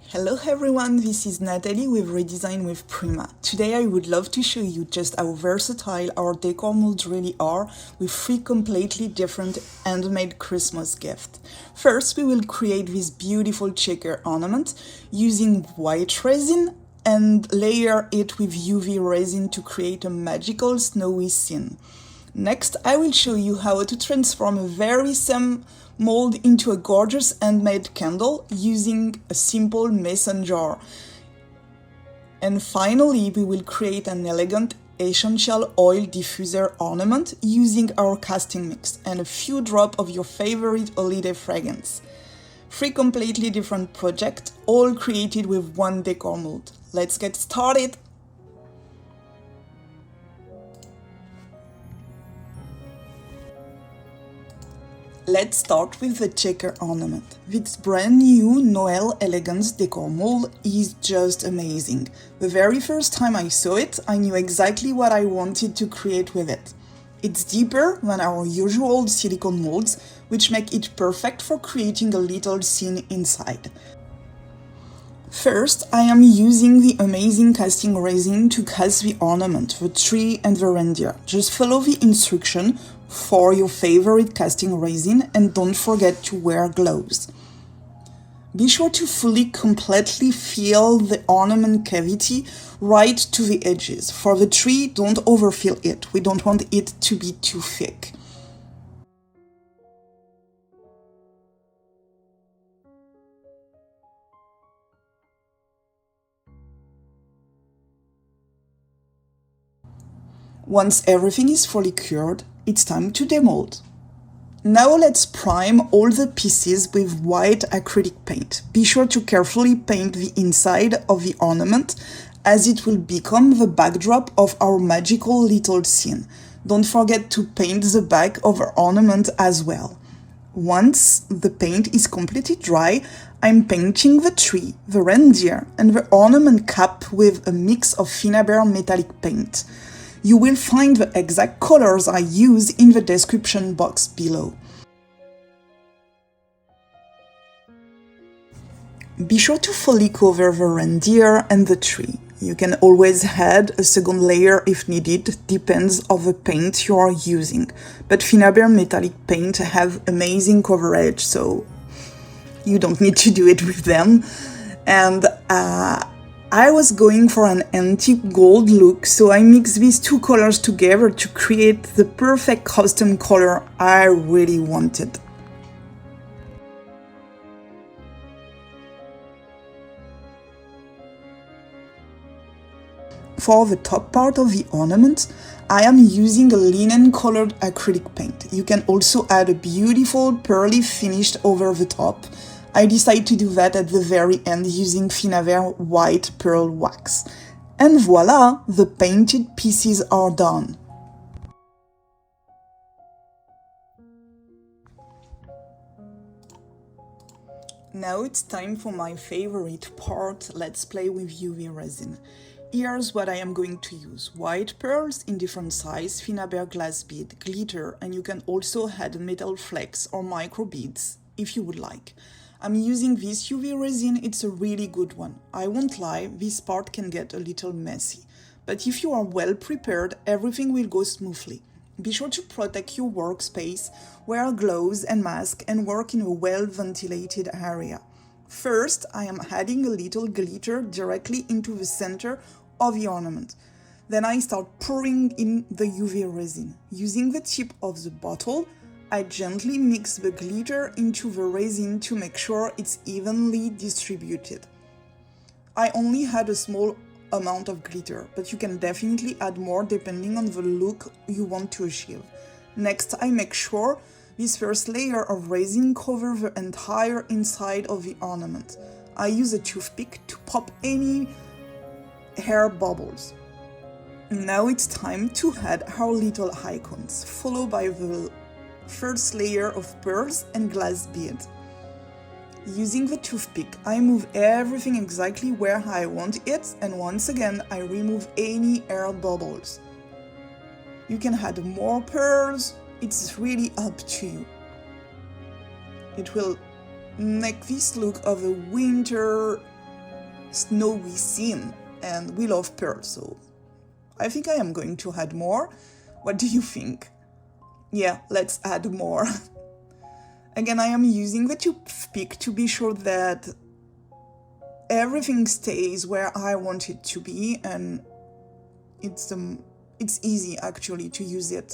Hello everyone, this is Nathalie with Redesign with Prima. Today I would love to show you just how versatile our decor molds really are with 3 completely different handmade Christmas gifts. First, we will create this beautiful checker ornament using white resin and layer it with UV resin to create a magical snowy scene. Next, I will show you how to transform a very same mold into a gorgeous handmade candle using a simple mason jar. And finally, we will create an elegant essential oil diffuser ornament using our casting mix and a few drops of your favorite holiday fragrance. 3 completely different projects, all created with one decor mold. Let's get started! Let's start with the checker ornament. This brand new Noel Elegance decor mold is just amazing. The very first time I saw it, I knew exactly what I wanted to create with it. It's deeper than our usual silicone molds, which make it perfect for creating a little scene inside. First, I am using the amazing casting resin to cast the ornament, the tree and the reindeer. Just follow the instruction for your favorite casting resin and don't forget to wear gloves. Be sure to completely fill the ornament cavity right to the edges. For the tree, don't overfill it. We don't want it to be too thick. Once everything is fully cured, it's time to demold. Now let's prime all the pieces with white acrylic paint. Be sure to carefully paint the inside of the ornament as it will become the backdrop of our magical little scene. Don't forget to paint the back of our ornament as well. Once the paint is completely dry, I'm painting the tree, the reindeer, and the ornament cap with a mix of Handmade metallic paint. You will find the exact colors I use in the description box below. Be sure to fully cover the reindeer and the tree. You can always add a second layer if needed, depends on the paint you are using. But Handmade metallic paint have amazing coverage, so you don't need to do it with them. And I was going for an antique gold look, so I mixed these 2 colors together to create the perfect custom color I really wanted. For the top part of the ornament, I am using a linen colored acrylic paint. You can also add a beautiful pearly finish over the top. I decided to do that at the very end using Handmade white pearl wax. And voila, the painted pieces are done. Now it's time for my favorite part. Let's play with UV resin. Here's what I am going to use. White pearls in different size, Handmade glass bead, glitter, and you can also add metal flakes or micro beads if you would like. I'm using this UV resin, it's a really good one. I won't lie, this part can get a little messy. But if you are well prepared, everything will go smoothly. Be sure to protect your workspace, wear gloves and mask, and work in a well-ventilated area. First, I am adding a little glitter directly into the center of the ornament. Then I start pouring in the UV resin. Using the tip of the bottle, I gently mix the glitter into the resin to make sure it's evenly distributed. I only had a small amount of glitter, but you can definitely add more depending on the look you want to achieve. Next, I make sure this first layer of resin covers the entire inside of the ornament. I use a toothpick to pop any air bubbles. Now it's time to add our little icons, followed by the first layer of pearls and glass beads. Using the toothpick, I move everything exactly where I want it, and once again I remove any air bubbles. You can add more pearls, it's really up to you. It will make this look of a winter snowy scene, and we love pearls, so I think I am going to add more. What do you think? Yeah, let's add more. Again, I am using the toothpick to be sure that everything stays where I want it to be, and it's easy actually to use it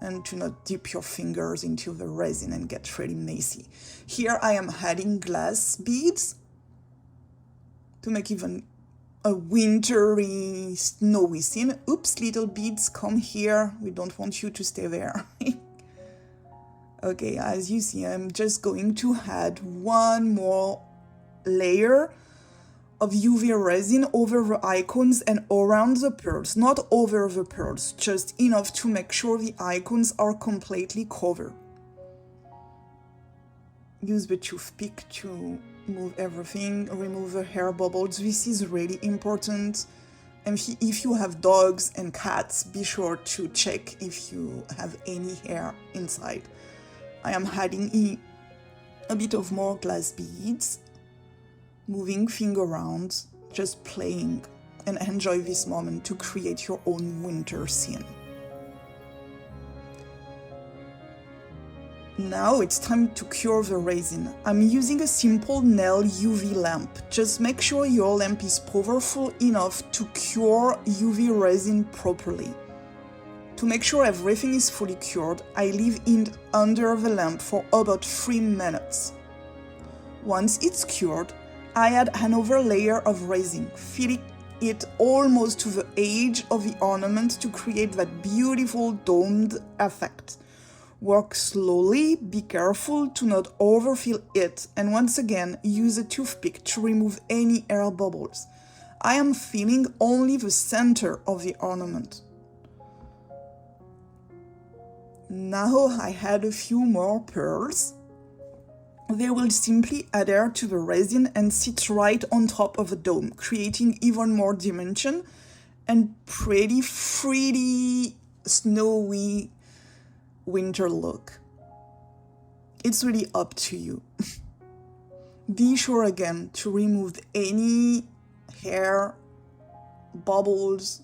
and to not dip your fingers into the resin and get really messy. Here I am adding glass beads to make even a wintry, snowy scene. Oops, little beads, come here. We don't want you to stay there. Okay, as you see, I'm just going to add one more layer of UV resin over the icons and around the pearls. Not over the pearls, just enough to make sure the icons are completely covered. Use the toothpick to move everything, remove the hair bubbles. This is really important. And if you have dogs and cats, be sure to check if you have any hair inside. I am adding a bit of more glass beads, moving things around, just playing, and enjoy this moment to create your own winter scene. Now it's time to cure the resin. I'm using a simple nail UV lamp. Just make sure your lamp is powerful enough to cure UV resin properly. To make sure everything is fully cured, I leave it under the lamp for about 3 minutes. Once it's cured, I add another layer of resin, filling it almost to the edge of the ornament to create that beautiful domed effect. Work slowly, be careful to not overfill it, and once again, use a toothpick to remove any air bubbles. I am filling only the center of the ornament. Now I add a few more pearls. They will simply adhere to the resin and sit right on top of the dome, creating even more dimension and pretty snowy winter look. It's really up to you. Be sure again to remove any hair, bubbles.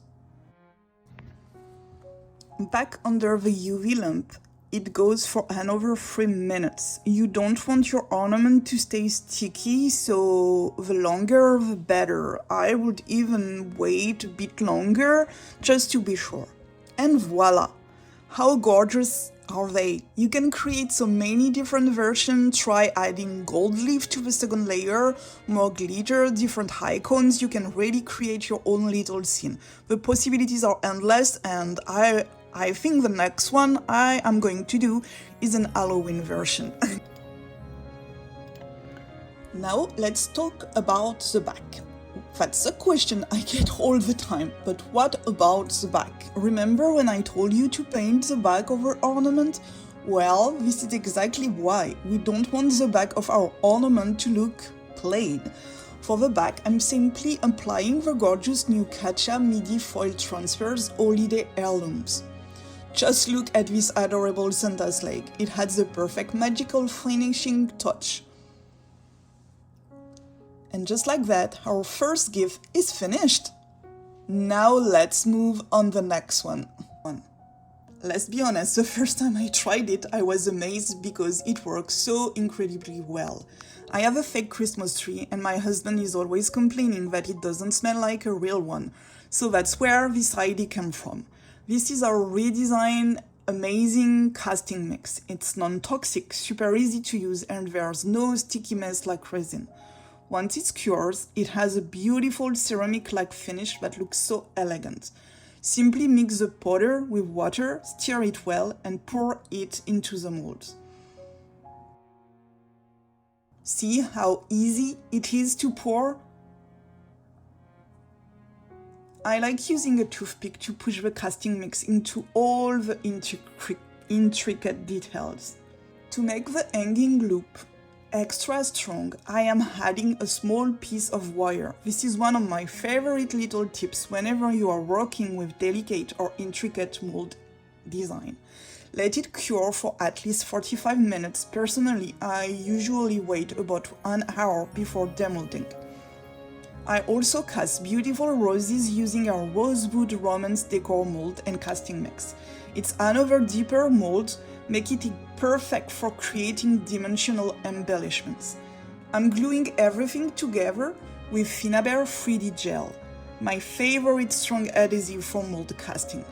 Back under the UV lamp, it goes for another 3 minutes. You don't want your ornament to stay sticky, so the longer the better. I would even wait a bit longer just to be sure. And voila! How gorgeous are they? You can create so many different versions. Try adding gold leaf to the second layer, more glitter, different icons. You can really create your own little scene. The possibilities are endless, and I think the next one I am going to do is an Halloween version. Now let's talk about the back. That's a question I get all the time, but what about the back? Remember when I told you to paint the back of our ornament? Well, this is exactly why. We don't want the back of our ornament to look plain. For the back, I'm simply applying the gorgeous new Katja Midi Foil Transfers Holiday Heirlooms. Just look at this adorable Santa's leg. It has the perfect magical finishing touch. And just like that, our first gift is finished. Now let's move on the next one. Let's be honest, the first time I tried it, I was amazed because it works so incredibly well. I have a fake Christmas tree and my husband is always complaining that it doesn't smell like a real one. So that's where this idea came from. This is our Redesign amazing casting mix. It's non-toxic, super easy to use, and there's no sticky mess like resin. Once it cures, it has a beautiful ceramic-like finish that looks so elegant. Simply mix the powder with water, stir it well, and pour it into the molds. See how easy it is to pour? I like using a toothpick to push the casting mix into all the intricate details. To make the hanging loop extra strong, I am adding a small piece of wire. This is one of my favorite little tips whenever you are working with delicate or intricate mold design. Let it cure for at least 45 minutes. Personally, I usually wait about 1 hour before demolding. I also cast beautiful roses using our rosewood romance decor mold and casting mix. It's another deeper mold, making it perfect for creating dimensional embellishments. I'm gluing everything together with Handmade 3D gel, my favorite strong adhesive for mold casting.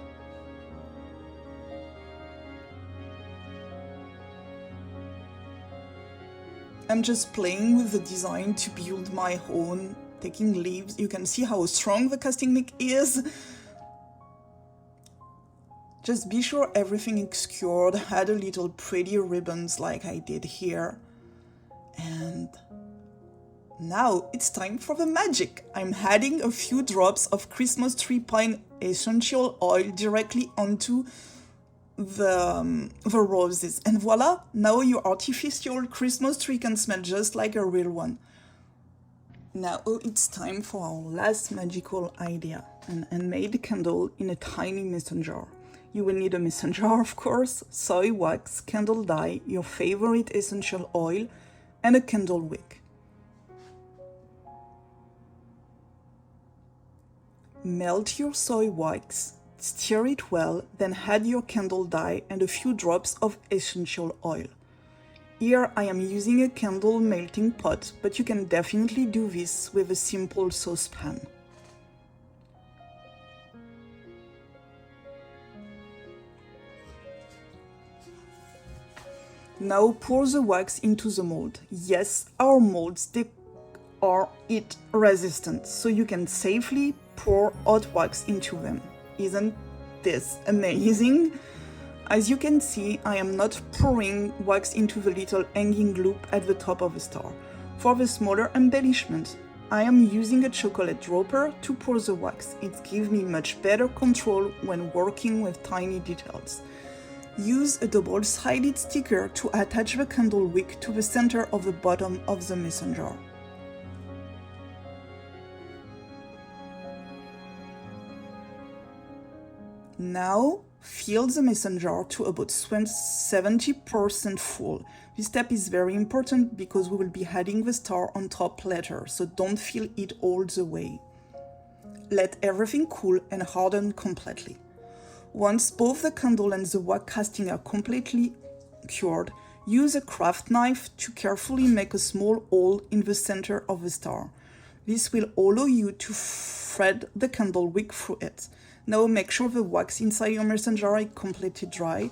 I'm just playing with the design to build my own, taking leaves. You can see how strong the casting mix is. Just be sure everything is secured, add a little pretty ribbons like I did here. And now it's time for the magic. I'm adding a few drops of Christmas tree pine essential oil directly onto the roses, and voila, now your artificial Christmas tree can smell just like a real one. Now it's time for our last magical idea, an handmade candle in a tiny mason jar. You will need a mason jar, of course, soy wax, candle dye, your favorite essential oil, and a candle wick. Melt your soy wax, stir it well, then add your candle dye and a few drops of essential oil. Here I am using a candle melting pot, but you can definitely do this with a simple saucepan. Now pour the wax into the mold. Yes, our molds, they are heat resistant, so you can safely pour hot wax into them. Isn't this amazing? As you can see, I am not pouring wax into the little hanging loop at the top of the star. For the smaller embellishment, I am using a chocolate dropper to pour the wax. It gives me much better control when working with tiny details. Use a double-sided sticker to attach the candle wick to the center of the bottom of the mason jar. Now, fill the mason jar to about 70% full. This step is very important because we will be adding the star on top later, so don't fill it all the way. Let everything cool and harden completely. Once both the candle and the wax casting are completely cured, use a craft knife to carefully make a small hole in the center of the star. This will allow you to thread the candle wick through it. Now make sure the wax inside your mason jar is completely dry.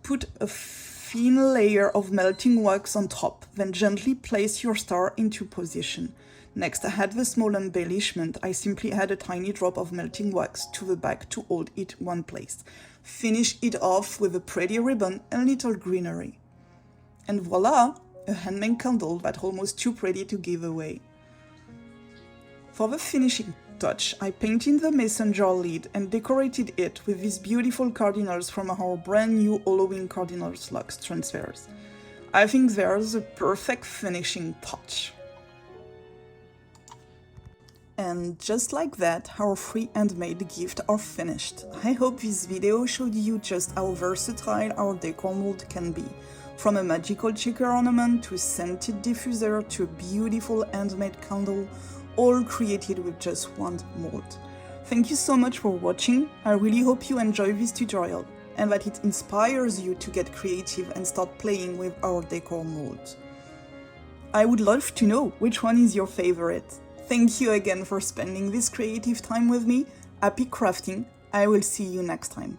Put a thin layer of melting wax on top, then gently place your star into position. Next, I add the small embellishment. I simply add a tiny drop of melting wax to the back to hold it in one place. Finish it off with a pretty ribbon and little greenery. And voila, a handmade candle that's almost too pretty to give away. For the finishing touch, I painted the mason jar lid and decorated it with these beautiful cardinals from our brand new Halloween Cardinals Lux transfers. I think there's a perfect finishing touch. And just like that, our 3 handmade gifts are finished. I hope this video showed you just how versatile our decor mold can be. From a magical checker ornament to a scented diffuser to a beautiful handmade candle, all created with just one mold. Thank you so much for watching. I really hope you enjoyed this tutorial and that it inspires you to get creative and start playing with our decor mold. I would love to know which one is your favorite. Thank you again for spending this creative time with me. Happy crafting. I will see you next time.